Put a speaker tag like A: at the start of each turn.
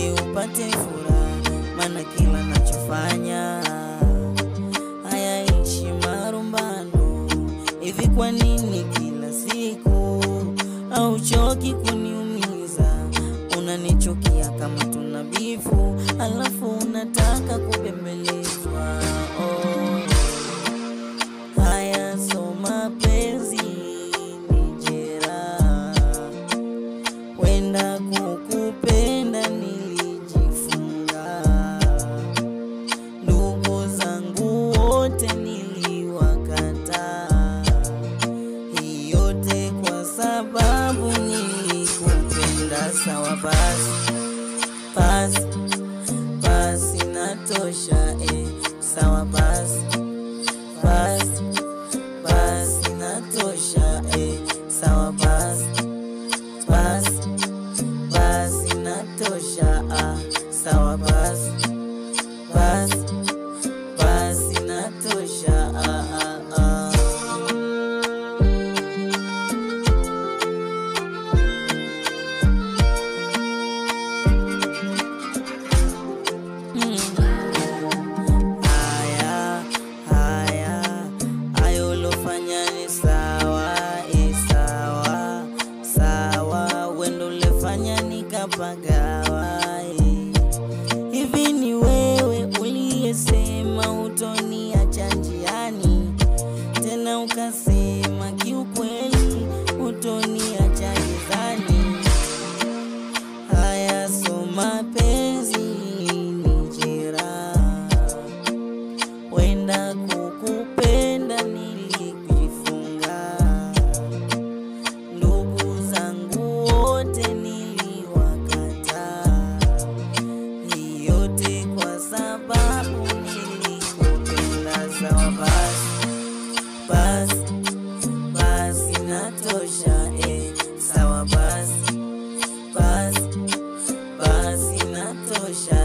A: ili upate furaha, maana kila nachofanya hayaishi marumbano. Hivi kwa nini kila siku hauchoki kuniumiza? Unanichukia kama tuna bifu, alafu unataka kubembelezwa. Haya so mapenzi ni jeraha, wenda kukupenda nilijifunga. Ndugu zangu wote niliwakataa, hii yote kwa sababu nilikupenda. Sawa basi, basi, basi natosha, sawa basi, basi, basi natosha, sawa basi, basi, basi natosha, sawa basi, basi, basi natosha, nikapagawa. Hivi ni wewe uliyesema utoniacha njiani, tena ukasema kiukweli utoniacha gizani. Haya so mapenzi ni jeraha, wenda kukupenda nilijifunga. Ndugu zangu wote sababu nilikupenda. Sawa basi, basi, basi natosha, sawa basi, basi, basi natosha.